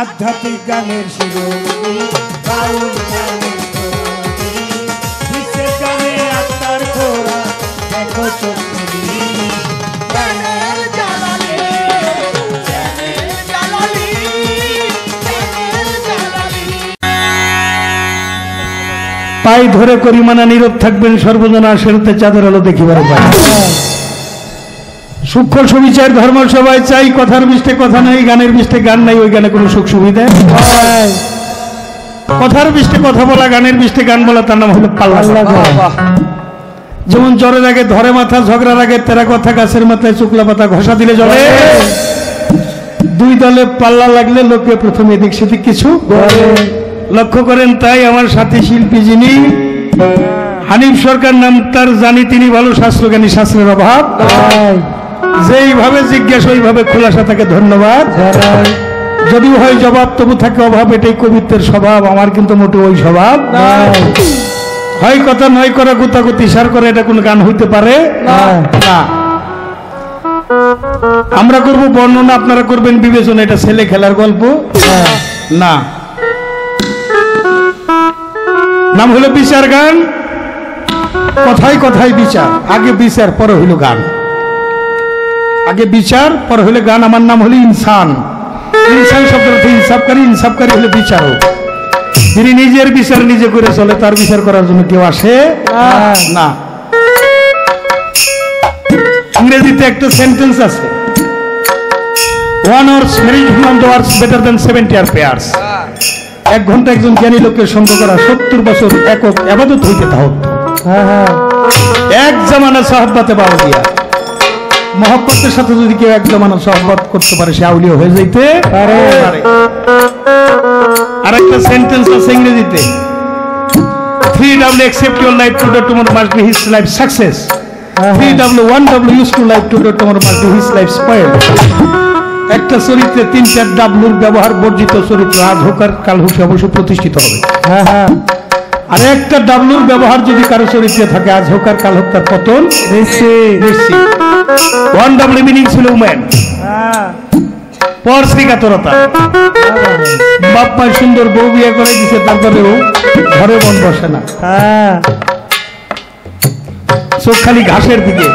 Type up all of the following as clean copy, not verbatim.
আধ্যাত্মিক গানের শিরোমণি বাউল গানের শিরোমণি গানে আত্মার খোরা দেখো চোখে গানের জালালি গানের জালালি গানের জালালি। পাই ধরে করিমানা নীরব থাকবেন সর্বজনা সেরতে চাঁদের আলো দেখিবার পায়। সূক্ষ্ম সুবিচার ধর্ম সবাই চাই, কথার মিষ্টে কথা নাই, গানের মিষ্টে গান নাই, ওই গানে কোনো সুখ সুবিধা। কথার মিষ্টে কথা বলা, গানের মিষ্টে গান বলা, তার নাম হলো পাল্লা। যেমন জ্বরের আগে ধরে মাথা, ঝগড়ার আগে তেরা কথা, গাছের মাথায় শুকলা পাতা ঘষা দিলে জ্বলে। দুই দলে পাল্লা লাগলে লোকে প্রথমে এদিক সেদিক কিছু লক্ষ্য করেন। তাই আমার সাথী শিল্পী যিনি হানিফ সরকার নাম তার, জানি তিনি ভালো শাস্ত্রজ্ঞানী, শাস্ত্রের অভাব যেইভাবে জিজ্ঞাসা ওইভাবে খোলাসা থাকে, ধন্যবাদ। যদিও হয় জবাব তবু থাকে অভাব, এটাই কবিত্বের স্বভাব। আমার কিন্তু মোটে ওই স্বভাব হয় কথা নয় করা, গুতাগুতি সার করে, এটা কোন গান হইতে পারে না। আমরা করব বর্ণনা, আপনারা করবেন বিবেচনা। এটা ছেলে খেলার গল্প না, নাম হলো বিচার গান। কথায় কথায় বিচার, আগে বিচার পরে হইল গান। আগে বিচার পরে হইলে গান। আমার নাম হলো ইনসান। ইনসান শব্দ ইনসাফকারী, ইনসাফকারী হলে বিচারক। যিনি নিজের বিচার নিজে করে চলে, তার বিচার করার জন্য কেউ আসে না। ইংরেজিতে একটা সেন্টেন্স আছে, 1 hour's marriage was better than 70 hour prayers। 1 ঘন্টা একজন জ্ঞানী লোকের সঙ্গ করা 70 বছর একক ইবাদত হইতে তা হতো। এক জামানা সাহাব্বাতে বাবা দিয়া, মহব্বতের সাথে যদি কেউ এক জামানা সাহাব্বত করতে পারে, সে আউলিয়া হয়ে যাইতে পারে। আর একটা সেন্টেন্স আছে ইংরেজিতে, 3W accept your life today, tomorrow must be his life success। 3W 1W used to life today, tomorrow must be his life spoil। একটা চরিত্রে 3-4 ডাবলুর ব্যবহার বর্জিত চরিত্র, আজ হোক আর কাল হোক অবশ্যই প্রতিষ্ঠিত হবে। আর একটা ডাবলুর ব্যবহার যদি কারো চরিত্রে থাকে, আজ হোক আর কাল হোক তার পতন নিশ্চিত। 1W মিনিং ছিল উম্যান, পরশ্রীকাতরতা। বাপ মায় সুন্দর বউ বিয়ে করে দিছে, তারপরেও ঘরে মন বসে না, চোখ খালি ঘাসের দিকে।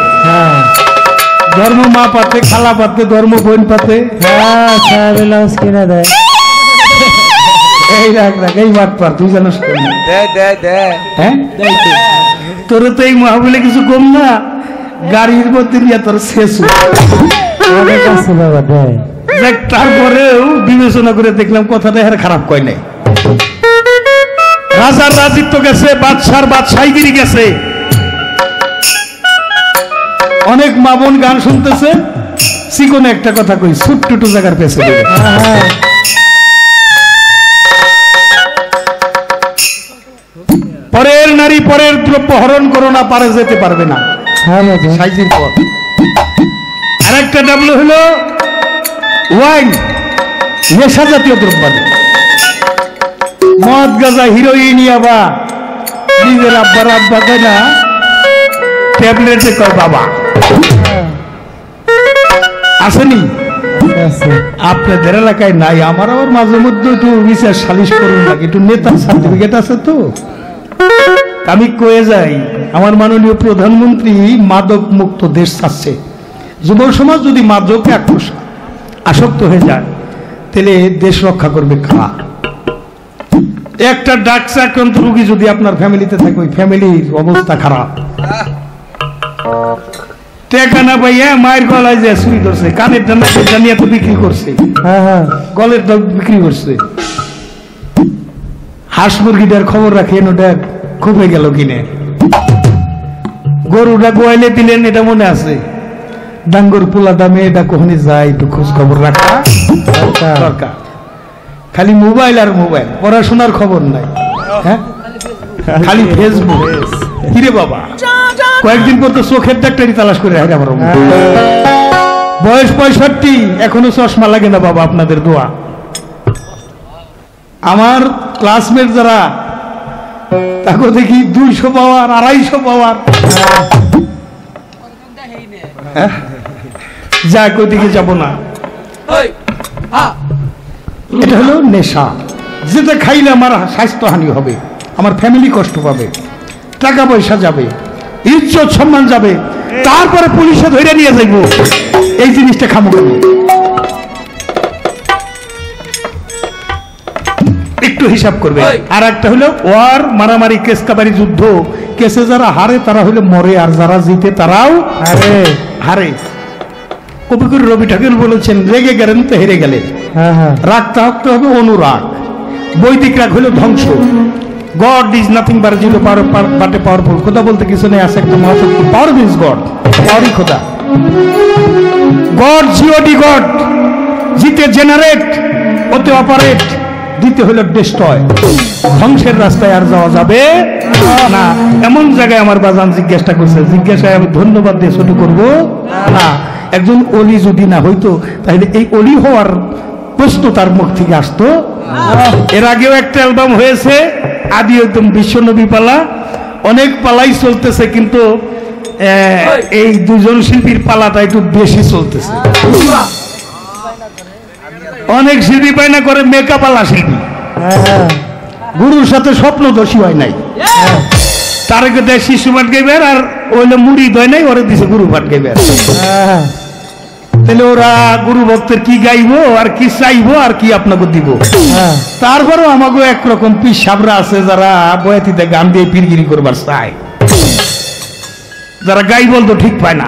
ধর্ম মা পাতে, খালা পাতে, ধর্ম বোন পাতে, কিনা দেয়। এই রাখ রাখ, এই মাঠ পার, তুই জানো তোরে তো এই মাহবিলে কিছু কম না, গাড়ির মধ্যে নিয়ে তোর শেষ। তারপরেও বিবেচনা করে দেখলাম কথাটা এর খারাপ কয় নাই। রাজার রাজিত্ব গেছে, বাদশার বাদশাহীগিরি গেছে। অনেক মা বোন গান শুনতেছে, চিকন একটা কথা কই, ছোট্ট জায়গার পেছে দেবে। পরের নারী পরের দ্রব্য হরণ করো না, পারে যেতে পারবে না। সাইজের পর আর একটা ডাবলু হলো ওয়াইন, নেশা জাতীয় দ্রব্য, মদ গাঁজা হিরোইন ইয়াবা। নিজের আব্বার আব্বা কয় না, ট্যাবলেটে কয় বাবা। আসেনি আপনাদের এলাকায় নাই, আমার আবার মাঝে মধ্যে একটু বিচার সালিশ করুন লাগে, একটু নেতার সার্টিফিকেট আছে তো। আমি কয়ে যাই, আমার মাননীয় প্রধানমন্ত্রী মাদক মুক্ত দেশ চাচ্ছে। যুব সমাজ যদি মাদকে আসক্ত হয়ে যায়, তাহলে দেশ রক্ষা করবে খা। একটা ড্রাগস আক্রান্ত রোগী যদি আপনার ফ্যামিলিতে থাকে, ওই ফ্যামিলির অবস্থা খারাপ। টেকা না পাইয়া মায়ের গলায় যে চুরি করছে, কানের জানিয়া তো বিক্রি করছে, গলের বিক্রি করছে। হাঁস মুরগিটার খবর রাখেন, ওটা খুবই গেল কিনে। গরুটা গোয়াইলে দিলেন, এটা মনে আছে। ডাঙ্গর পোলা দামে এটা কখনই যায়, একটু খোঁজ খবর রাখা দরকার। খালি মোবাইল আর মোবাইল, পড়াশোনার খবর নাই, হ্যাঁ খালি ফেসবুক। কিরে বাবা, কয়েকদিন পর তো চোখের ডাক্তারি তালাশ করে রাখে আমার। বয়স 65, এখনো চশমা লাগে না বাবা, আপনাদের দোয়া। আমার ক্লাসমেট যারা, তাকে দেখি 200 পাওয়ার, 250 পাওয়ার। যাক, ওইদিকে যাবো না। এটা হলো নেশা, যেটা খাইলে আমার স্বাস্থ্যহানি হবে, আমার ফ্যামিলি কষ্ট পাবে, টাকা পয়সা যাবে, ইজ্জত সম্মান যাবে, তারপরে পুলিশে ধরে নিয়ে যাইব। এই জিনিসটা খামো কেন? একটু হিসাব করবে। আর একটা হলো ওয়ার, মারামারি, কেস কাবারি, যুদ্ধ, কেসে যারা হারে তারা হলো মরে, আর যারা জিতে তারাও হারে। কবিগুরু রবি ঠাকুর বলেছেন, রেগে গেলেন তো হেরে গেলেন। রাগ থাকতে হবে অনুরাগ। বৈদিক রাগ হলো ধ্বংস। God is nothing but zero but a powerful. কথা বলতে কিছু নেই, আছে একটা মহাশক্তি। পাওয়ার মিন্স গড, পাওয়ারই খোদা। গড জিওডি গড, জিতে জেনারেট, ওতে অপারেট, দিতে হলো ডিস্ট্রয়। ধ্বংসের রাস্তায় আর যাওয়া যাবে না। এমন জায়গায় আমার বাজান জিজ্ঞাসা করছে, জিজ্ঞাসায় আমি ধন্যবাদ দিয়ে ছোট করবো না। একজন অলি যদি না হইতো তাহলে এই অলি হওয়ার প্রশ্ন তার মুখ থেকে আসতো। এর আগেও একটা অ্যালবাম হয়েছে, আদি একদম বিশ্বনবী পালা, অনেক পালাই চলতেছে, কিন্তু এই দুজন শিল্পীর পালাটা একটু বেশি চলতেছে। অনেক শিল্পী পায় না করে মেকআপ আলা শিল্পী, গুরুর সাথে স্বপ্নদর্শী হয় নাই। তারকে দেয় শিশু পাঠ গাইবার, আর ওইলে মুড়ি দয় নাই, ওরে দিছে গুরু পাঠ গাইবার। তাহলে ওরা গুরু ভক্তের কি গাইবো আর কি চাইবো আর কি আপনাকে দিব? তারপরেও আমাকে একরকম পিসাবরা আছে যারা বয়াতিতে গান দিয়ে পিরগিরি করবার চায়, যারা গাই বলতো ঠিক পায় না,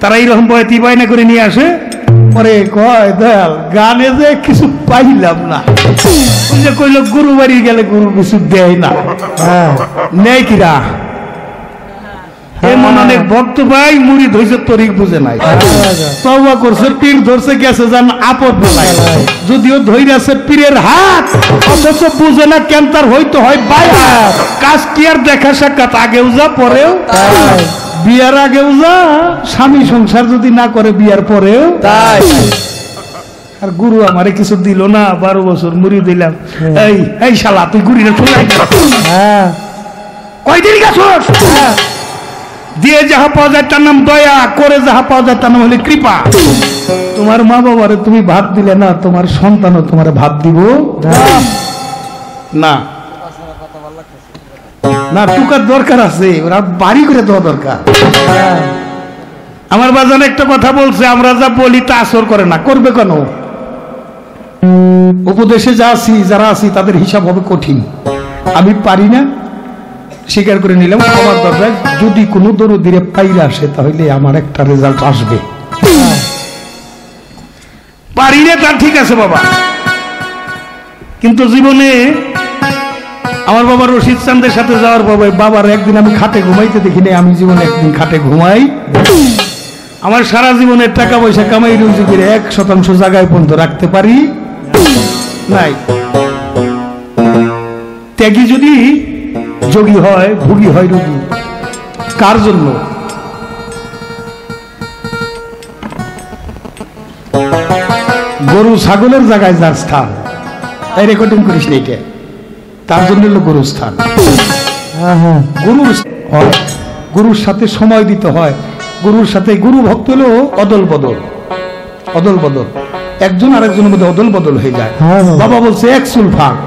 তারা এইরকম বয়াতি বায়না করে নিয়ে আসে। পরে কয় দয়াল, গানে যে কিছু পাইলাম না। ওই যে কইল গুরু বাড়ি গেলে গুরু কিছু দেয় না, নেই কিরা? এমন অনেক ভক্ত ভাই মুড়ি ধরছে, তরিক বুঝে নাই, তওবা করছে, পীর ধরছে, গেছে যান আপদ নাই, যদিও ধৈর্য আছে পীরের হাত, অথচ বুঝে না কেন তার হইতে হয় বায়াত। কাজ কি আর দেখা সাক্ষাৎ, আগেও যা পরেও বিয়ার আগেও যা, স্বামী সংসার যদি না করে বিয়ার পরেও তাই। আর গুরু আমারে কিছু দিল না, 12 বছর মুড়ি দিলাম। এই এই শালা তুই গুড়িটা চলে কয়দিন গেছস? দিয়ে যাহা পাওয়া যায় তার নাম দয়া, করে যাহা পাওয়া যায় তার নাম হলে কৃপা। তোমার মা বাবারে তুমি ভাত দিলে না, তোমার সন্তানও তোমার ভাত দিব না। না, টুকার দরকার আছে, ওরা বাড়ি করে দেওয়া দরকার। আমার বাজানে একটা কথা বলছে, আমরা যা বলি তা আসর করে না, করবে কেন? উপদেশে যা আছি, যারা আছি তাদের হিসাব হবে কঠিন। আমি পারি না, স্বীকার করে নিলাম, আমার দরকার। যদি কোনো দরদিরে পাইলে আসে তাহলে আমার একটা রেজাল্ট আসবে। পারি না তা ঠিক আছে বাবা, কিন্তু জীবনে আমার বাবা রশিদ চান্দের সাথে যাওয়ার বাবার একদিন আমি খাটে ঘুমাইতে দেখি নাই। আমি জীবনে একদিন খাটে ঘুমাই। আমার সারা জীবনের টাকা পয়সা কামাই রুজি করে 1% জায়গায় পর্যন্ত রাখতে পারি নাই। ত্যাগী যদি যোগী হয়, ভোগী হয় রোগী। কার জন্য? গরু ছাগলের জায়গায় যার স্থান, এই রেকর্ডিং করিস না, এটা তার জন্য হলো গরুর স্থান। গুরুর সাথে সময় দিতে হয়। গুরুর সাথে গুরু ভক্ত হলো অদল বদল, অদল বদল, একজন আরেকজনের মধ্যে অদল বদল হয়ে যায়। বাবা বলছে এক চুল ফাঁক,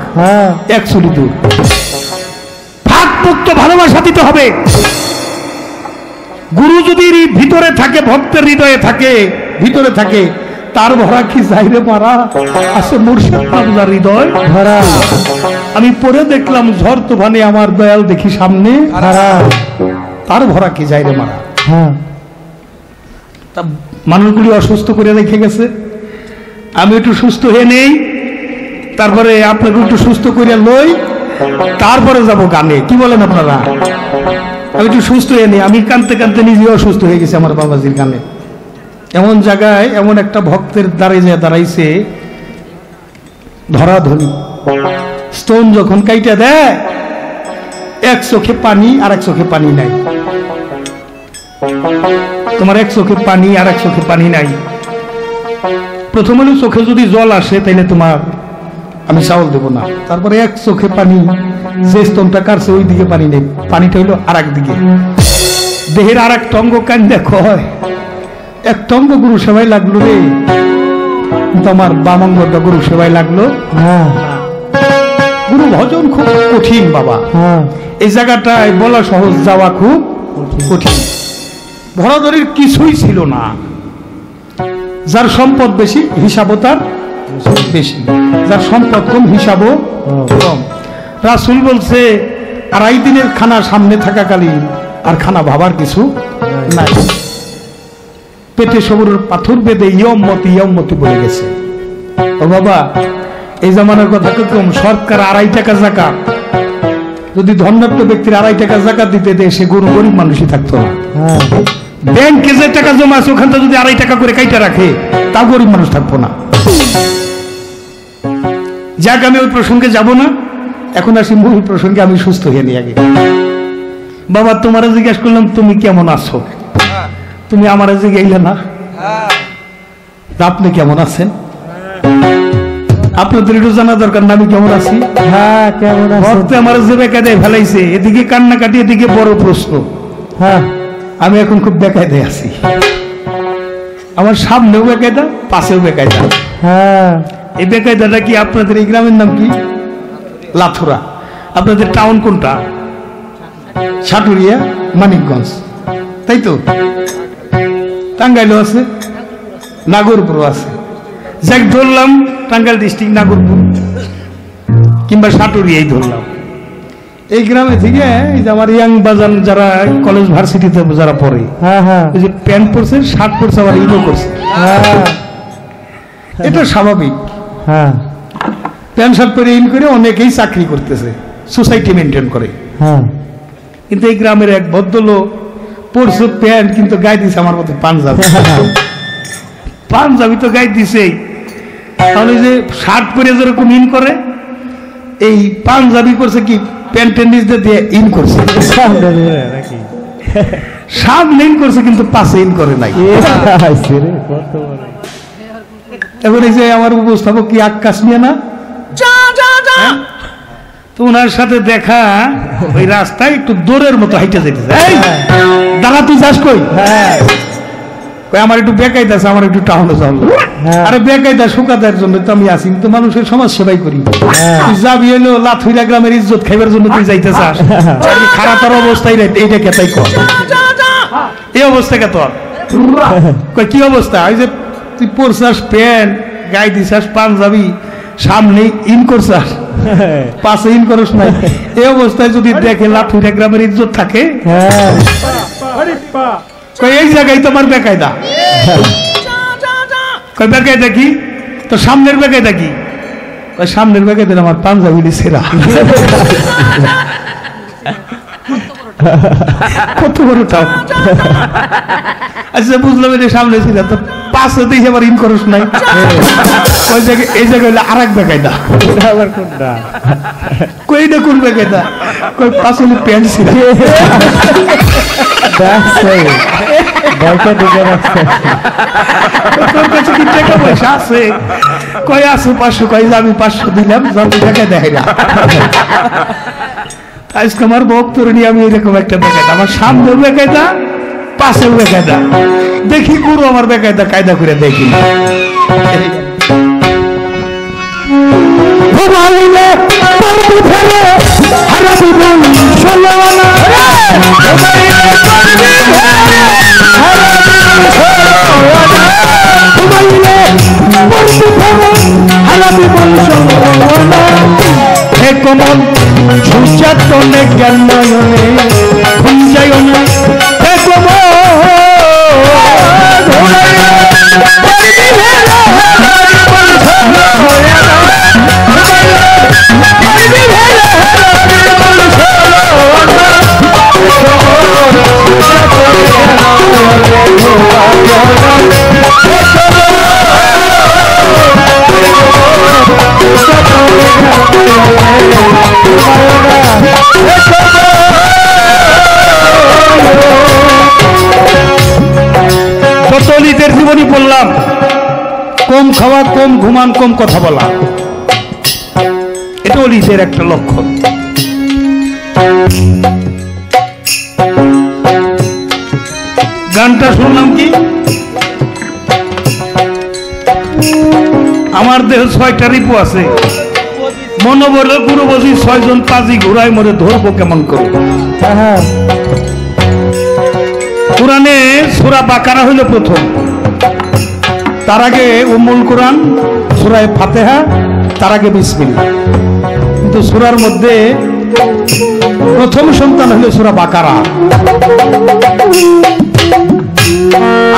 এক চুলি দূর। ফাঁক মুক্ত ভালোবাসা দিতে হবে। গুরু যদি ভিতরে থাকে, ভক্তের হৃদয়ে থাকে, ভিতরে থাকে, তার ভরা কি যাইরে মারা আছে মুর্শিদ বাবুর হৃদয় ভরা। আমি পরে দেখলাম ঝড় তুফানে আমার দয়াল দেখি সামনে, তার ভরা কি যাইরে মারা। তা মানুষগুলি অসুস্থ করে রেখে গেছে, আমি একটু সুস্থ হয়ে নেই, তারপরে আপনাকে একটু সুস্থ করে লই, তারপরে যাব গানে। কি বলেন আপনারা? আমি একটু সুস্থ হয়ে নেই। আমি কানতে কানতে নিজে অসুস্থ হয়ে গেছি আমার বাবাজির গানে। এমন জায়গায় এমন একটা ভক্তের দাঁড়াইছে, ধরাধরি স্টোন যখন কাইটা দেয়, এক চোখে পানি আর এক চোখে পানি নাই। তোমার এক চোখে পানি আর এক চোখে পানি নাই। প্রথম হলো চোখে যদি জল আসে তাহলে তোমার আমি চাউল দেব না। তারপরে এক চোখে পানি, যে স্তনটা কাটছে ওই দিকে পানি নেই, পানিটা হইলো আর এক দিকে। দেহের আর এক টঙ্গ কান্দা কয়, এক টঙ্গ গুরু সেবাই লাগলো রে, তো আমার বামাঙ্গটা গুরু সেবায় লাগলো। হ্যাঁ গুরু ভজন খুব কঠিন বাবা। হ্যাঁ এই জায়গাটায় বলা সহজ, যাওয়া খুব কঠিন। ভরাধরির কিছুই ছিল না। যার সম্পদ বেশি হিসাবও তার বেশি, যার সম্পদ কম হিসাবও কম। রাসূল বলছে 2.5 দিনের খানা সামনে থাকাকালীন আর খানা ভাবার কিছু নাই। পেটে সবুরের পাথর বেঁধে ইয়ম্মতি ইয়ম্মতি বলে গেছে। ও বাবা, এই জামানার কথা কম, সরকার 2.5 টাকা যাকাত, যদি ধনাঢ্য ব্যক্তির 2.5 টাকা যাকাত দিতে দেয়, সে গরিব মানুষই থাকতো না। হ্যাঁ ব্যাংকে যে টাকা জমা আছে ওখান থেকে যদি 2.5 টাকা করে কাইটা রাখে, তাও গরিব মানুষ থাকবো না। যাক, আমি ওই প্রসঙ্গে যাব না, এখন আসি মূল প্রসঙ্গে। আমি সুস্থ হয়ে নিয়ে আগে বাবা তোমার জিজ্ঞাসা করলাম তুমি কেমন আছো, তুমি আমার জিজ্ঞাইলে না আপনি কেমন আছেন। আপনাদের একটু জানা দরকার না আমি কেমন আছি। হ্যাঁ কেমন আছেন? ভক্ত আমার যে বেকায়দায় ফেলাইছে, এদিকে কান্নাকাটি এদিকে বড় প্রশ্ন। হ্যাঁ আমি এখন খুব বেকায়দায় আছি। আমার সামনেও বেকায়দা, পাশেও বেকায়দা। হ্যাঁ এই বেকায়দাটা কি? আপনাদের এই গ্রামের নাম কি? লাথুরা। আপনাদের টাউন কোনটা? সাটুরিয়া, মানিকগঞ্জ, তাই তো? টাঙ্গাইলও আছে, নাগরপুরও আছে। যাক, ধরলাম টাঙ্গাইল ডিস্ট্রিক্ট নাগরপুর কিংবা সাটুরিয়াই ধরলাম। এই গ্রামে থেকে এই যে আমার ইয়াং বাজান যারা কলেজ ভার্সিটিতে যারা পড়ে, হ্যাঁ হ্যাঁ ওই যে প্যান্ট পরছে, শার্ট পরছে, আবার ইনো করছে, হ্যাঁ এটা স্বাভাবিক। হ্যাঁ প্যান্ট শার্ট পরে ইন করে অনেকেই চাকরি করতেছে, সোসাইটি মেনটেন করে। হ্যাঁ কিন্তু এই গ্রামের এক ভদ্রলোক পরছে প্যান্ট, কিন্তু গায়ে দিছে আমার মতো পাঞ্জাবি। পাঞ্জাবি তো গায়ে দিছেই, তাহলে যে শার্ট পরে যেরকম ইন করে, এই পাঞ্জাবি করছে কি প্যান্টের নিচ দিয়ে ইন করছে, সামনে ধরে নাকি? সামনে ইন করছে কিন্তু পাশে ইন করে নাই। আইছে রে, কত বড়। এখন এই যে আমার উপস্থাপক কি আকাশ নিয়ে না, হ্যাঁ? তো ওনার সাথে দেখা ওই রাস্তায় একটু দৌড়ের মতো হাইটে যেতেছে। এই দাদা তুই যাস কই? হ্যাঁ কই আমার একটু বেকায়দা আছে, আমার একটু টাউনে যাও। হ্যাঁ। আরে বেকায়দা শুকাদার জন্য তো আমি আসি, কিন্তু মানুষের সমাজ সেবাই করি। হ্যাঁ। তুই যাবি হলো লাথুইরা গ্রামের ইজ্জত খাইবার জন্য তুই যাইতে চাস? খারাপ অবস্থায় এইটা কেতাই কর, এই অবস্থা কে তোর? কই কি অবস্থা? ওই যে তুই পরছাস প্যান্ট, গায়ে দিছাস পাঞ্জাবি, সামনে ইন করছাস, পাশে ইন করস নাই। এই অবস্থায় যদি দেখে লাথুইরা গ্রামের ইজ্জত থাকে, হ্যাঁ কই এই জায়গায় তোমার বেকায়দা। কই বেকায়দা কি? তো সামনের বেকায়দা কি? কই সামনের বেকায়দা আমার পাঞ্জাবি ছেঁড়া। কত বড় তাও। আচ্ছা বুঝলাম, এটা সামনে ছিল, তো পাশে দেখে আবার ইন করস নাই। ওই জায়গায় এই জায়গায় হইলে আর এক বেকায়দা। আবার কোনটা? কই না কোন বেকায়দা? কই পাশে প্যান্ট ছিল। দেখছে বাইকে ঢুকে রাখছে। তোর কাছে কি টাকা পয়সা আছে? কই আছে 500, কই আমি 500 দিলাম, যাতে টাকা দেয় না। আজকে আমার বক্তব্য নিয়ে আমি এরকম একটা বেকায়দা, আমার সামনেও বেকায়দা, পাশেও বেকায়দা। দেখি গুরু আমার বেকায়দা কায়দা করে দেখি। হে কমল সূর্যাতনে জ্ঞান নয়নে খুঞ্জায় না, হে কমল যত অলিদের জীবনী বললাম, কম খাওয়া, কম ঘুমান, কম কথা বলা, এটা অলিদের একটা লক্ষণ। গানটা শুনলাম কি আমার দেহ 6টা রিপু আছে, মনে বলল গুরু বসি 6 জন পাজি ঘুরাই মরে ধরবো কেমন করে। হ্যাঁ হ্যাঁ কোরআনে সূরা বাকারা হইল প্রথম, তার আগে উম্মুল কোরআন সূরা ফাতিহা, তার আগে বিসমিল্লাহ। কিন্তু সূরার মধ্যে প্রথম সন্তান হইল সূরা বাকারা।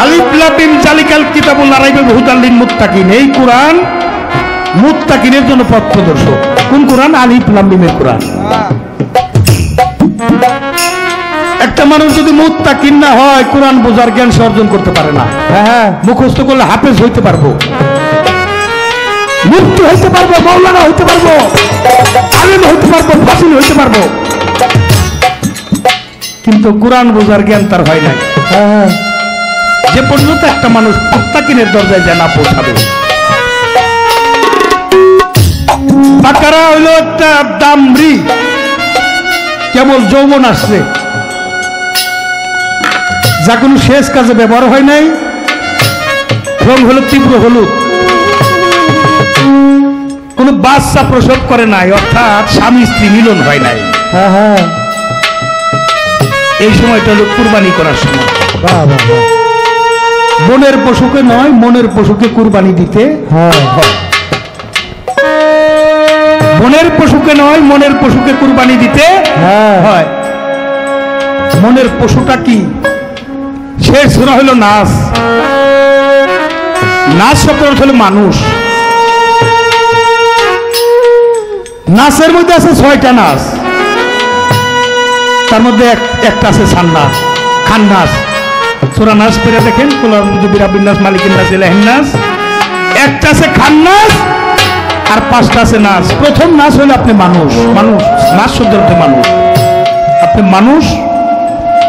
আলিফ লাম মিম জালিকাল কিতাবুল লা রাইবা ফিহি হুদাল লিল মুত্তাকিন। এই কোরআন মুত্তাকিনের জন্য পথ প্রদর্শক। কোন কোরআন? আলিফ লাম মিমের কোরআন। একটা মানুষ যদি মুত্তাকিন না হয় কোরআন বোঝার জ্ঞান সে অর্জন করতে পারে না। হ্যাঁ মুখস্থ করলে হাফেজ হইতে পারবো, মুফতি হইতে পারবো, মাওলানা হইতে পারবো, আলেম হইতে পারবো, ফাজিল হইতে পারবো, কিন্তু কোরআন বোঝার জ্ঞান তার হয় নাই। হ্যাঁ যে পর্যন্ত একটা মানুষ মুত্তাকিনের দরজায় যায় না পৌঁছাবে। বাকারা হইল একটা দামরি, কেবল যৌবন আসছে, যা কোনো শেষ কাজে ব্যবহার হয় নাই, রং হলো তীব্র হলুদ, কোন বাচ্চা প্রসব করে নাই, অর্থাৎ স্বামী স্ত্রী মিলন হয় নাই। হ্যাঁ হ্যাঁ এই সময়টা হলো কুরবানি করার সময়। বাহ বাহ বাহ। বনের পশুকে নয়, মনের পশুকে কুরবানি দিতে হ্যাঁ হয়। বনের পশুকে নয়, মনের পশুকে কুরবানি দিতে হ্যাঁ হয়। মনের পশুটা কি? শেষ সূরা হলো নাস। নাস শব্দের অর্থ হলো মানুষ। নাসের মধ্যে আছে 6টা নাস, তার মধ্যে একটা আছে সান্নাস, খান্নাস। সূরা নাস পড়ে দেখেন, কুল আউযু বিরাব্বিন নাস, মালিকিন নাস, ইলাহিন নাস। একটা আছে খান্নাস আর 5টা আছে নাস। প্রথম নাস হলো আপনি মানুষ। মানুষ, নাস শব্দের অর্থ মানুষ। আপনি মানুষ।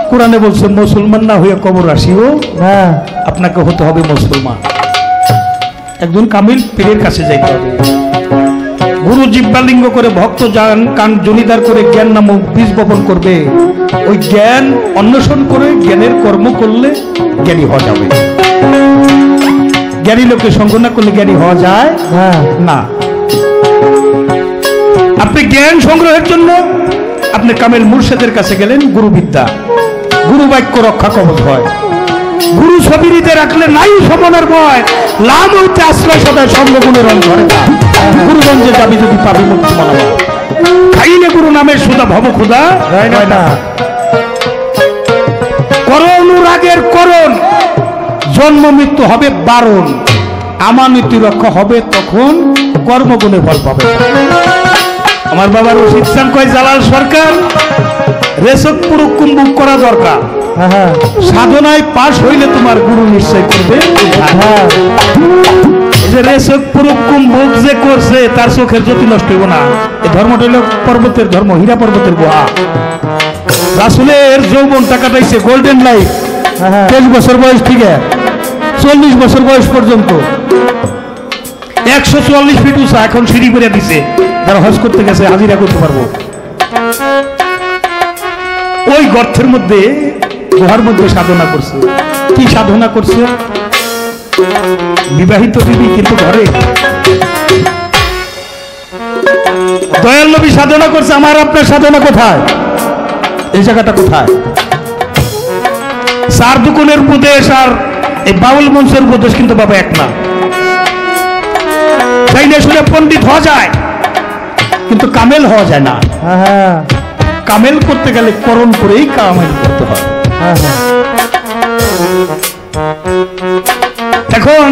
কোরআনে বলছে মুসলমান না হয়ে কবর আসিও, হ্যাঁ আপনাকে হতে হবে মুসলমান। একজন কামিল পীরের কাছে যাইতে হবে। গুরু জিব্বালিঙ্গ করে ভক্ত জান কান জনিদার করে জ্ঞান নামক বীজ বপন করবে। ওই জ্ঞান অন্বেষণ করে জ্ঞানের কর্ম করলে জ্ঞানী হওয়া যাবে। জ্ঞানী লোকে সঙ্গ না করলে জ্ঞানী হওয়া যায় হ্যাঁ না। আপনি জ্ঞান সংগ্রহের জন্য আপনি কামেল মুর্শেদের কাছে গেলেন, গুরু বিদ্যা, গুরু বাক্য রক্ষা কবচ হয়। গুরু ছবিতে রাখলে নাই সমনের ভয়, লাভ হইতে আশ্রয় সদায় সঙ্গগুণের রং ধরে না। গুরুগঞ্জে যাবি যদি পাবি মুক্তি মানবা, খাইলে গুরু নামে সুদা ভব ক্ষুদা হয় না। করণুরাগের করণ, জন্ম মৃত্যু হবে বারণ, আমানতি রক্ষা হবে তখন কর্মগুণে ফল পাবে। আমার বাবার রশিদ ইসলাম কয়, জালাল সরকার রেশক পুরুষ কুম্ভুক করা দরকার। হ্যাঁ হ্যাঁ সাধনায় পাশ হইলে তোমার গুরু নিশ্চয় করবে। হ্যাঁ যে রেশক পুরুষ কুম্ভুক যে করছে তার চোখের জ্যোতি নষ্ট হইব না। এই ধর্মটা হইল পর্বতের ধর্ম, হীরা পর্বতের গুহা। রাসূলের যৌবনটা কাটাইছে গোল্ডেন লাইফ, হ্যাঁ 23 বছর বয়স থেকে 40 বছর বয়স পর্যন্ত। 144 ফিট উঁচা, এখন সিঁড়ি করে দিছে, যারা হজ করতে গেছে হাজিরা করতে পারবো। ওই গর্তের মধ্যে, গুহার মধ্যে সাধনা করছে। কি সাধনা করছে? বিবাহিত বিবি কিন্তু ঘরে। দয়াল নবী সাধনা করছে, আমার আপনার সাধনা কোথায়? এই জায়গাটা কোথায়? চার দুকুনের উপদেশ আর এই বাউল মঞ্চের উপদেশ কিন্তু বাবা এক না। তাই না শুনে পণ্ডিত হওয়া যায়, কিন্তু কামেল হওয়া যায় না। হ্যাঁ কামেল করতে গেলে করণ করেই কামেল করতে হয়। হ্যাঁ এখন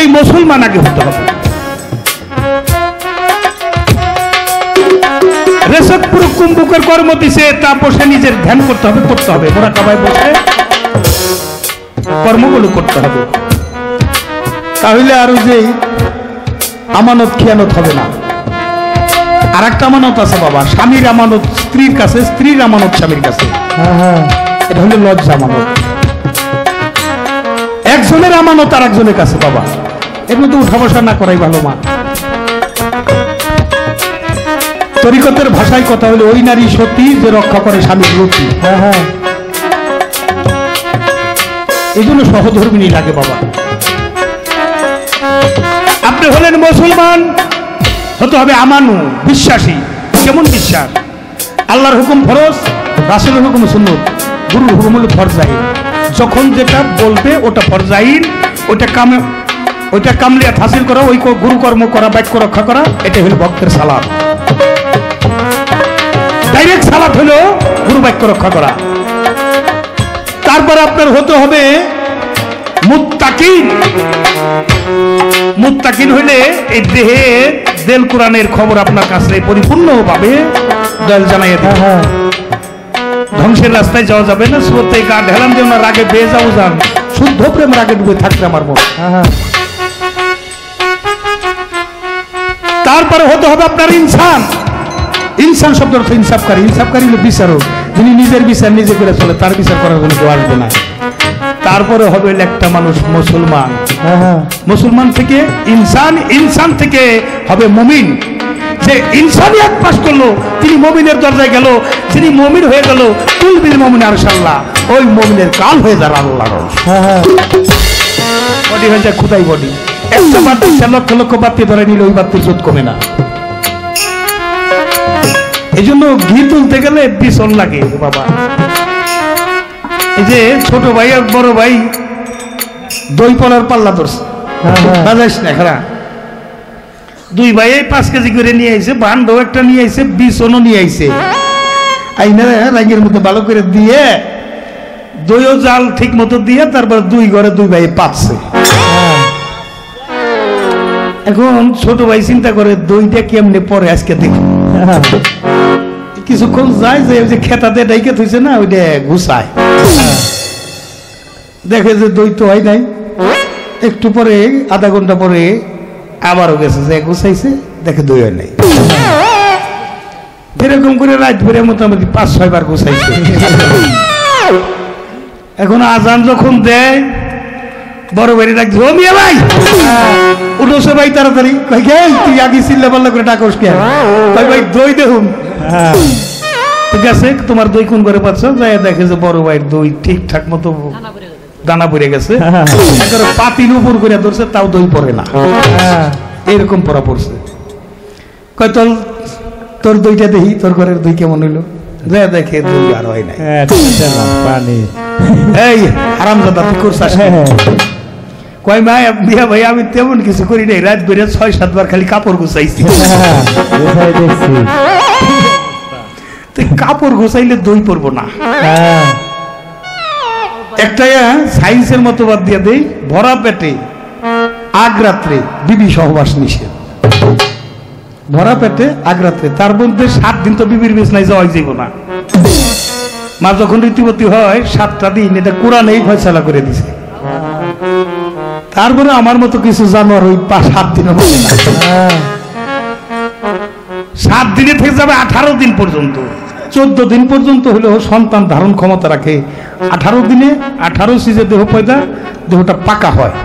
এই মুসলমান আগে হতে হবে। রেশক পুরো কুম্ভকের কর্ম দিছে, তা বসে নিজের ধ্যান করতে হবে, করতে হবে। মোরা কাবায় বসে কর্মগুলো করতে হবে, তাহলে আর ওই যে আমানত খেয়ানত হবে না। আর একটা আমানত আছে বাবা, স্বামীর আমানত স্ত্রীর কাছে, স্ত্রীর আমানত স্বামীর কাছে। হ্যাঁ এটা হলো লজ্জা আমানত। একজনের আমানত আর একজনের কাছে বাবা, এর মধ্যে উঠা বসা না করাই ভালো। মা তরিকতের ভাষায় কথা হলো, ওই নারী সতী যে রক্ষা করে স্বামীর রতি। হ্যাঁ এই জন্য সহধর্মিনী লাগে বাবা। আপনি হলেন মুসলমান, হতে হবে আমানু, বিশ্বাসী। কেমন বিশ্বাস? আল্লাহর হুকুম ফরজ, রাসূলের হুকুম সুন্নত, গুরুর হুকুম হলো ফরজাইন। যখন যেটা বলবে ওটা ফরজাইন, ওইটা কামলিয়াত হাসিল করা, ওই গুরু কর্ম করা, বাক্য রক্ষা করা, এটা হলো ভক্তের সালাত। ডাইরেক্ট সালাত হলো গুরু বাক্য রক্ষা করা। তারপর আপনার হতে হবে মুত্তাকিন। মুত্তাকিন হইলে এই দেহে দেল কোরআনের খবর আপনার কাছে পরিপূর্ণভাবে দয়াল জানাইয়া দেবে। ধ্বংসের রাস্তায় যাওয়া যাবে না, স্রোতে গা ঢেলাম যে না, রাগে বেয়ে যাও যান, শুদ্ধ প্রেম রাগে ডুবে থাকবে আমার মন। তারপরে হতে হবে আপনার ইনসান। ইনসান শব্দ অর্থ ইনসাফকারী। ইনসাফকারী হলো বিচারক, যিনি নিজের বিচার নিজে করে চলে, তার বিচার করার জন্য কেউ আসবে না। তারপরে হবে একটা মানুষ মুসলমান। মুসলমান থেকে ইনসান, ইনসান থেকে হবে মুমিন। যে ইনসানিয়াত পাস করলো তিনি মুমিনের দরজায় গেল। যিনি মুমিন হয়ে গেল, তুলবিল মুমিন আরশাল্লাহ, ওই মুমিনের কাল হয়ে যাবে আল্লাহর। বডি হয়ে যায় খুদাই বডি। একটা বাতি লক্ষ লক্ষ বাতি ধরে নিলে ওই বাতির জোত কমে না। এই জন্য ঘি তুলতে গেলে বিচল লাগে বাবা। এই যে ছোট ভাই আর বড় ভাই দই পলার পাল্লা ধরছে, বাজাইস না খারা। দুই ভাই 5 কেজি করে নিয়ে আইছে, ভান্ডও একটা নিয়ে আইছে, বিচনও নিয়ে আইছে। আইনা রাগের মধ্যে ভালো করে দিয়ে দইও জাল ঠিক মতো দিয়ে তারপর দুই ঘরে দুই ভাই পাচ্ছে। এখন ছোট ভাই চিন্তা করে দইটা কেমনে পরে আজকে দেখো। কিছুক্ষণ যায় যে খেতাতে ডাইকে থইছে না, ওইটা গুছায়, দেখে যে দই তো হয় নাই। একটু পরে আধা ঘন্টা পরে আবারও গেছে, যে গুছাইছে, দেখে দই হয় নাই। এরকম করে রাত ভরে মোটামুটি 5-6 বার গুছাইছে। এখন আজান যখন দেয়, বড় ভাই ডাকছে, ও মিয়া ভাই উঠোছে ভাই তাড়াতাড়ি। তুই আগে চিল্লা পাল্লা করে ডাকস কে? ভাই দই দেখুন। ঠিক আছে, তোমার দই কোন করে পাচ্ছ? যাই দেখে যে বড় ভাইয়ের দই ঠিকঠাক মতো দানা পড়ে গেছে, পাতির উপর করে ধরছে, তাও দই পড়ে না, এরকম পড়া পড়ছে। কয় তোর দইটা দেখি, তোর ঘরের দই কেমন হইলো? যাই দেখে দই আর হয় না। এই হারামজাদা তুই করছিস? কয় মা মিয়া ভাই আমি তেমন কিছু করি নাই, রাত বেড়ে 6-7 বার খালি কাপড় গুছাইছি। কাপড় ঘুষাইলে দই পড়বো না। একটা সাইন্সের মতো বাদ দিয়ে দেই, ভরা পেটে আগ রাত্রে বিবি সহবাস নিষেধ। ভরা পেটে আগ রাত্রে, তার মধ্যে 7 দিন তো বিবির বিছনায় যাওয়াই যাব না। মা যখন ঋতুবতী হয় 7টা দিন, এটা কোরআনেই ফয়সালা করে দিছে। তারপরে আমার মতো কিছু জানোয়ার ওই 7 দিনের মধ্যে না, 7 দিনে থেকে যাবে 18 দিন পর্যন্ত। 14 দিন পর্যন্ত হলেও সন্তান ধারণ ক্ষমতা রাখে। 18 দিনে 18 সিজে দেহ পয়দা, দেহটা পাকা হয়।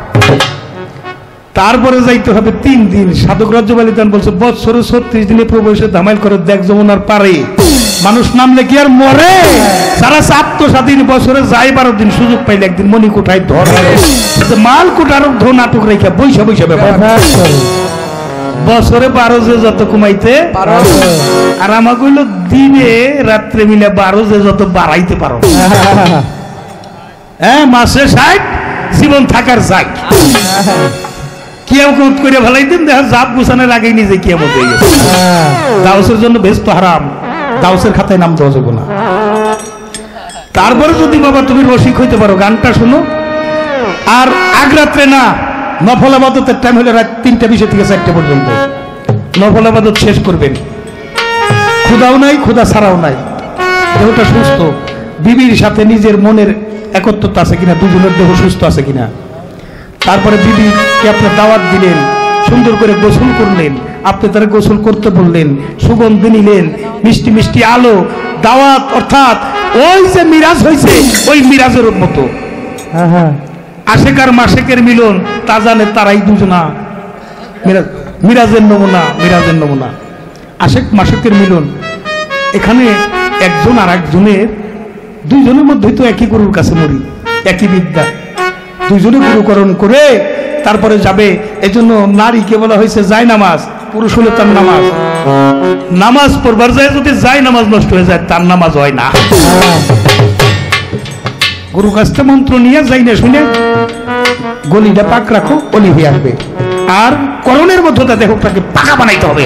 তারপরে যাইতে হবে 3 দিন। সাধক রাজ্যবালী দান বলছে, বৎসরে 36 দিনে প্রবেশে ধামাইল করে দেখ যমুনার পারে। মানুষ নামলে কি আর মরে? সারা 7 দিন বছরে যায়, 12 দিন সুযোগ পাইলে একদিন মণি কোঠায় ধরে মাল কোটার ধো নাটক রেখে বৈশা বৈশা ব্যাপার। বছরে 12 যে যত কমাইতে পারো, আর আমাকে হইলো দিনে রাত্রে মিলে 12 যে যত বাড়াইতে পারো। হ্যাঁ, মাসে 60, জীবন থাকার যাই। কিয়ামত করে ভালাই দিন, দেখা জাপ গুছানোর আগেই নিজে কিয়ামত হয়ে গেছে। দাউসের জন্য ব্যস্ত হারাম, দাউসের খাতায় নাম দেওয়া যাবে না। তারপরে যদি বাবা তুমি রসিক হইতে পারো, গানটা শুনো। আর আগ রাত্রে না, নফল আবাদতের টাইম হলে রাত 3টা-20 থেকে 4টা পর্যন্ত নফল আবাদত শেষ করবেন। ক্ষুধাও নাই, ক্ষুধা ছাড়াও নাই, দেহটা সুস্থ। বিবির সাথে নিজের মনের একত্রতা আছে কিনা, দুজনের দেহ সুস্থ আছে কিনা। তারপরে বিবিকে আপনি দাওয়াত দিলেন, সুন্দর করে গোসল করলেন, আপনি তারা গোসল করতে বললেন, সুগন্ধি নিলেন, মিষ্টি মিষ্টি আলো দাওয়াত। অর্থাৎ ওই যে মিরাজ হয়েছে, ওই মিরাজের মতো। আশেক আর মাসেকের মিলন, তা জানে তারাই দুজনা। মিরাজের নমুনা, মিরাজের নমুনা, আশেক মাসেকের মিলন। এখানে একজন আর একজনের, দুইজনের মধ্যে তো একই গরুর কাছে মরি, একই বিদ্যা, দুজনে গুরুকরণ করে তারপরে যাবে। এজন্য নারীকে বলা হয়েছে যায় নামাজ, পুরুষ হলে তার নামাজ। নামাজ পড়বার যায় যদি যায় নামাজ নষ্ট হয়ে যায়, তার নামাজ হয় না। গুরু কাছটা মন্ত্র নিয়ে যাই না শুনে গলিটা পাক রাখো, অলি হয়ে আসবে। আর করণের মধ্যে দেহটাকে পাকা বানাইতে হবে।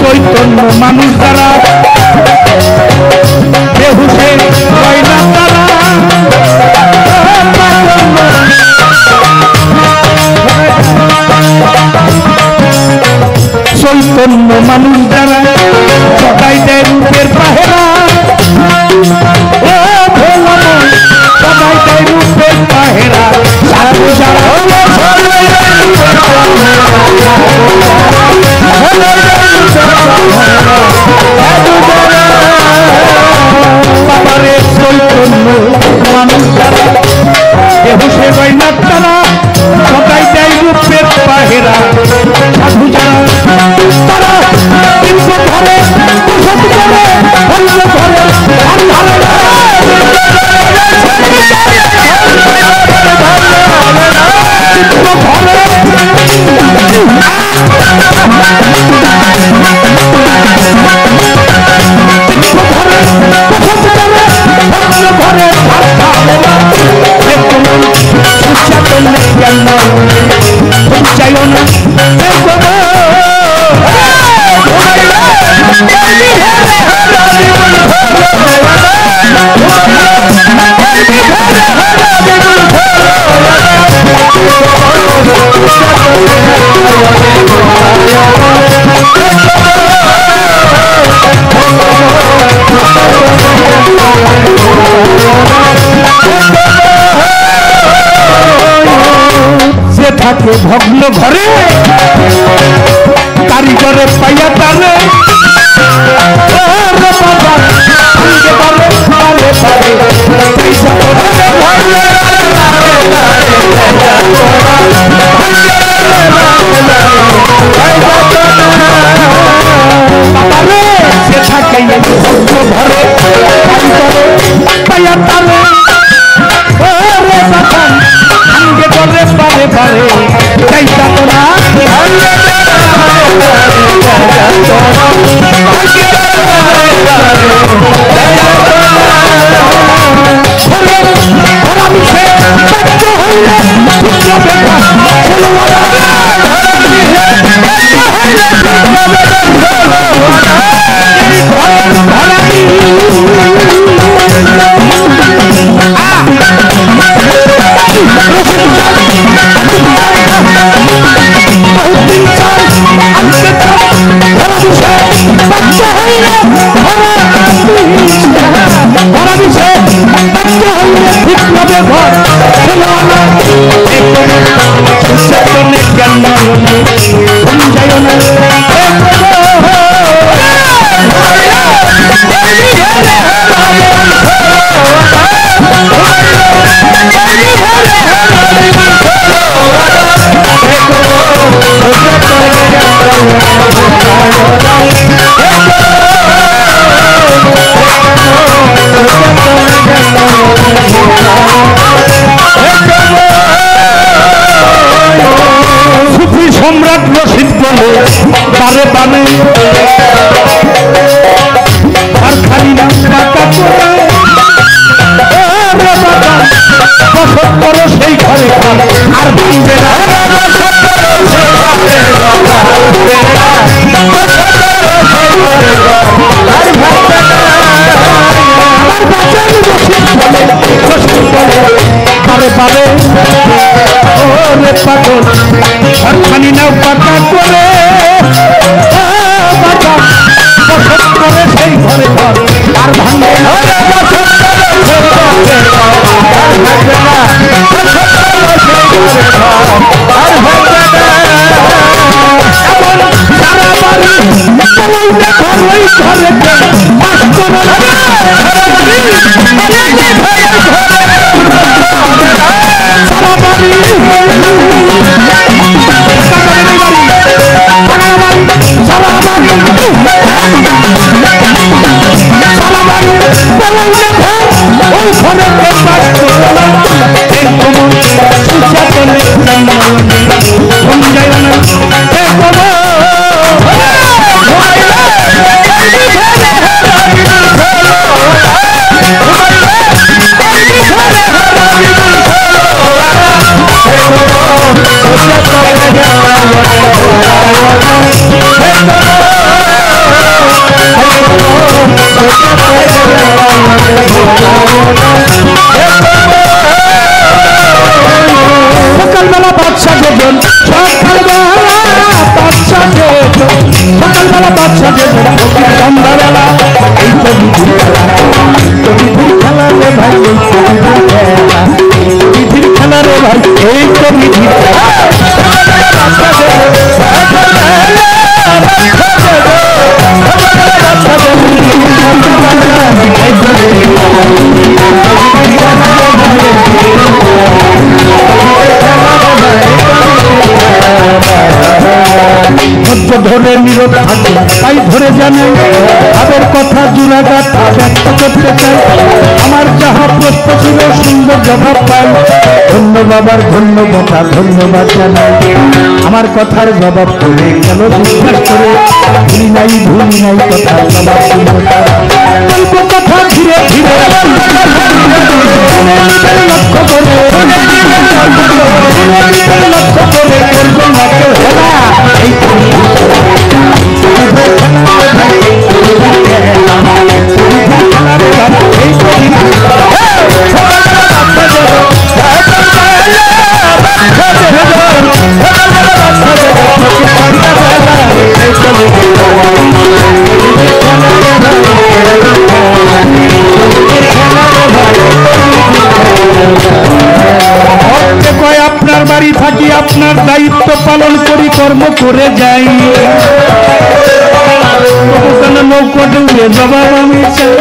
চৈতন্য মানুষ দ্বারা বেহুশে হয় না তারা, চৈতন্য মানুষ দ্বারা সদাই দেয় রূপের পাহেরা, সদাই দেয় রূপের পাহেরা। সাধু যারা বাবারে চৈতন্য মানুষ দ্বারা বেহুশে হয় না তারা, সদাই দেয় রূপের পাহেরা। সাধু যারা তারা কিন্তু ধরে প্রসাদ করে ধরে ধরে যে থাকে ভগ্ন ঘরে কারিগরে পাইয়া টানে, সে থাকে ভগ্ন ঘরে কারিগরে পাইয়া টানে, আঙ্গে বলে পারে পারে চাইতা তো না সম্রাট রশিদ বলে বারে বানে আর খালি না টাকা বসত করো সেই ঘরে আর ভাঙবে না বারে বারে ওরে পাগল ঘরখানি নাও পাকা করে সকালবেলা বাদশা যেজন সকালবেলা বাদশা যেজন সন্ধ্যাবেলা এই তো বিধির খেলা রে ভাই, বিধির খেলা রে ভাই, এই তো বিধির খেলা। ধরে নীরব থাকে তাই ধরে জানে তাদের কথা জুড়াগাথা ব্যক্ত করতে চাই। আমার যাহা প্রশ্ন ছিল সুন্দর জবাব পাই। ধন্য বাবার ধন্য কথা ধন্যবাদ জানাই। আমার কথার জবাব করে কেন বিশ্বাস করে ভুলি নাই কথা জবাব ছিল অল্প কথা ধীরে ধীরে লক্ষ্য করে করবো না কেউ হেলা। এই আপনার বাড়ি থাকি আপনার দায়িত্ব পালন করি কর্ম করে যাই। নৌকাটা উড়ে জবাব আমি চাই।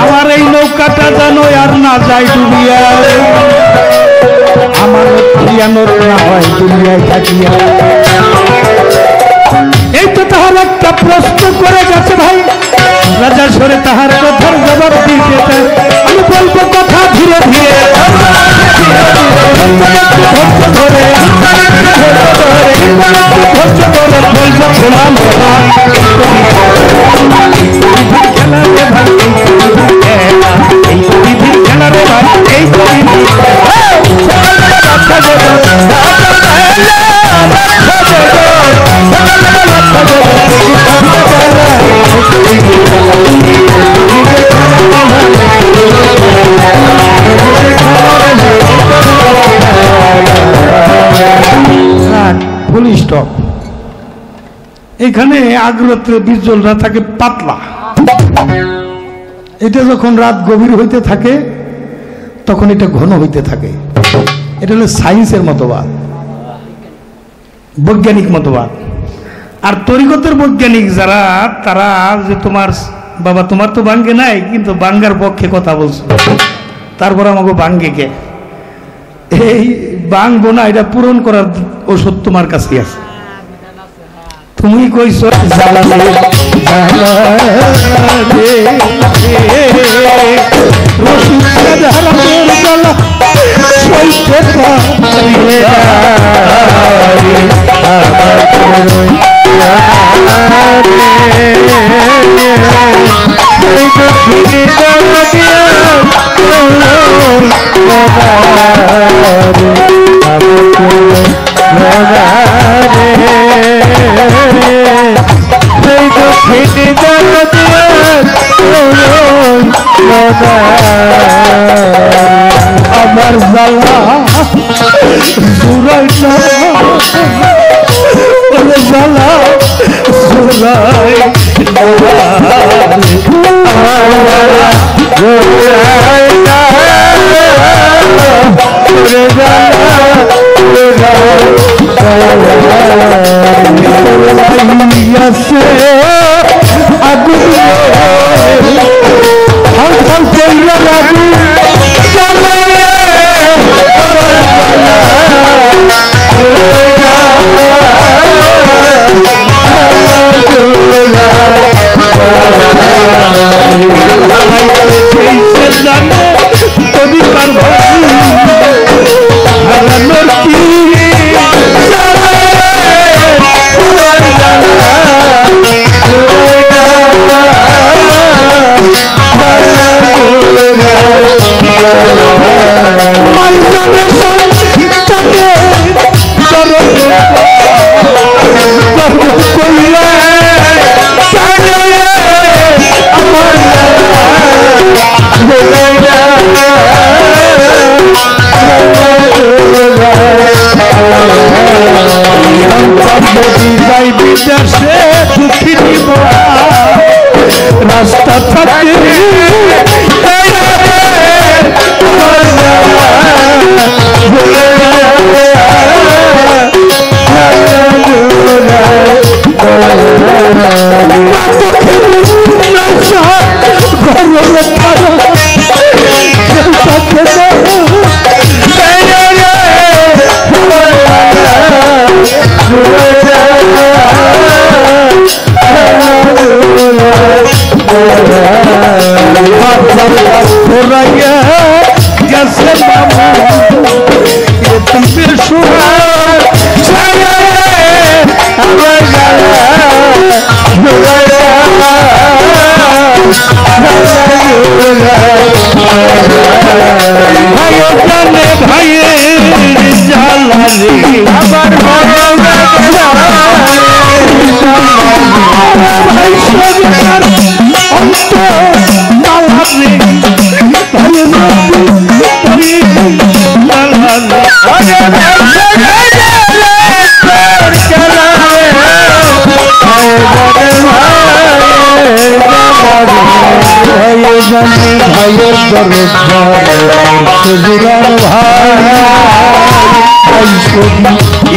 আমার এই নৌকাটা জানো আর না যায় ডুবিয়া, আমার ক্রিয়ানোর না হয় দুনিয়ায় থাকিয়া। এই তো তাহার একটা প্রশ্ন করে গেছে ভাই, রাজা সরে তাহার কথার জবাব দিতে চায়। আমি বলবো কথা ধীরে ধীরে ধরে ফুল স্টপ। এখানে আগ্রত্রে বিজ্জলরা থাকে পাতলা। এটা যখন রাত গভীর হইতে থাকে তখন এটা ঘন হইতে থাকে। এটা হলো সায়েন্সের মতবাদ, বৈজ্ঞানিক মতবাদ। আর তরিকতের বৈজ্ঞানিক যারা, তারা যে তোমার বাবা তোমার তো বাঙ্গে নাই, কিন্তু বাঙ্গার পক্ষে কথা বলছো, তারপর আমাকে বাঙ্গে কে এই বাংবো না, এটা পূরণ করার ওষুধ তোমার কাছে আছে। তুমি কইছো জ্বালালে আমার জ্বালা জুড়াই জ্বালা জুড়াই যাই বিদেশে দুঃখী দিব রাস্তা থাকে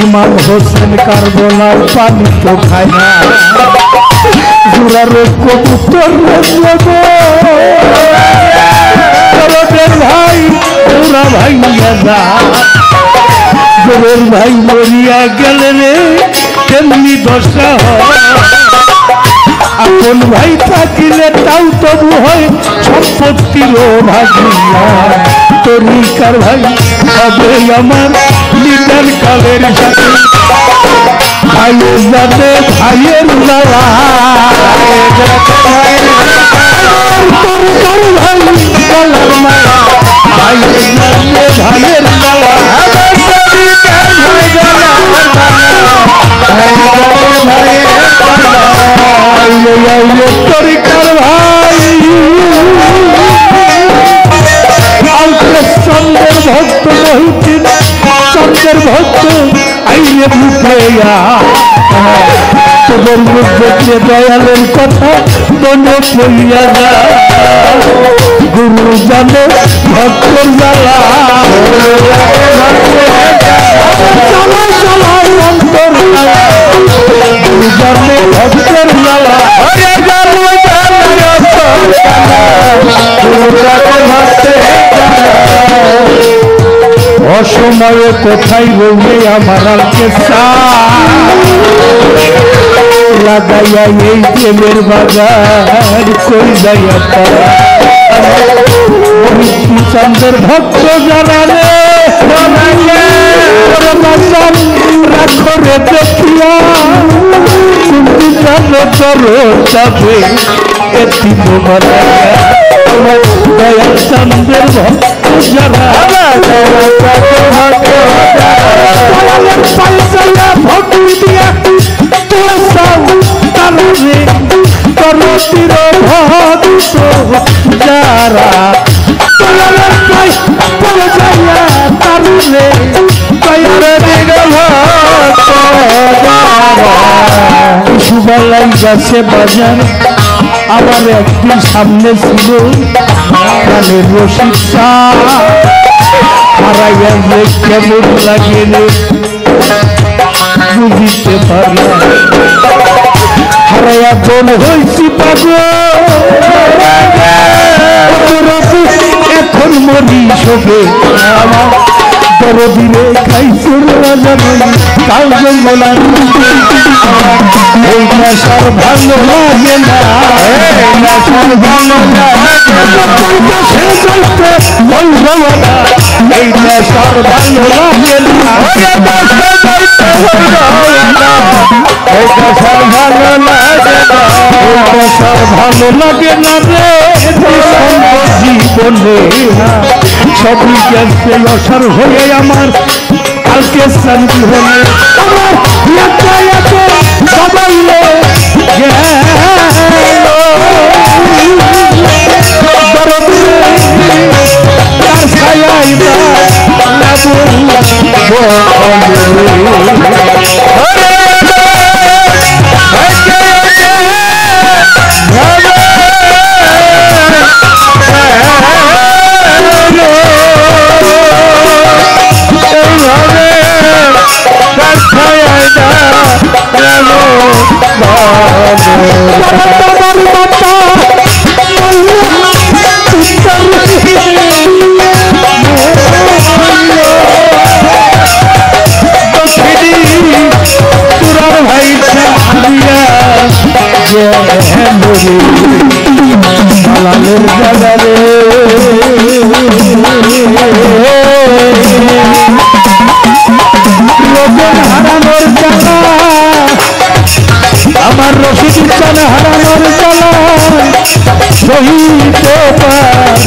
ইমাম হোসেন কারবলার পানি তো খায় না জুরার কবুতর ভাই ওরা ভাই জোরের ভাই মরিয়া গেলে রে তেমনি দশা আপন ভাই থাকিলে তাও তবু হয় সম্পত্তিরও ভাগিয়া তরিকার ভাই হবে আমার নিদান কালের সাথে ভাইয়ের যাতে ভাইয়ের লালা ভাই ভাইয়ের যাতে ভাইয়ের লালা তরিকার ভাই চন্দ্রের ভক্ত মহিদিন চন্দ্রের ভক্ত আইলে মুখেয়া তোদের মুখ দেখলে দয়ালের কথা মনে পড়িয়া যা গুরু জানে ভক্তর জ্বালা অন্তর গুরু জানে ভক্তর জ্বালা অসময়ে কোথায় রইলে আমার আলকে লাগাইয়া এই প্রেমের বাজার কই যাইয়া চন্দ্রের ভক্ত যারা রে রাখো রে দেখিয়া কিন্তু জানো করো যাবে এটি তোমার দয়া চন্দ্রের ভক্ত যারা ভক্তি দিয়া ভক্ত যারা সুবালাই গাছে বাজার আমার একদিন সামনে ছিল প্রাণের রসিক হারাইয়া যে কেমন লাগে রে বুঝিতে পারি হারাইয়া বল হয়েছি পাগল এখন মরি শোকে আমার দরদিরে খাইছে রাজা কাল জঙ্গলা এই নেশার ভালো লাগে না নেশার ভালো এই নেশার ভালো লাগে না ভালো লাগে না রে জীবনে সবই গেছে অসার হয়ে আমার কালকে শান্তি হলে আমার সবাই তার ছায়াই আমার মাতা তোরার ভাই পালালের জাগারে রোজন হারানোর জ্বালা আমার রশিদ চান হারানোর জ্বালা সহিতে পারি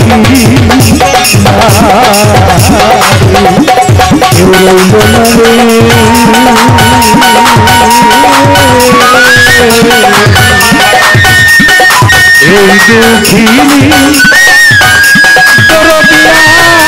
এই দুঃখিনী দরদিয়া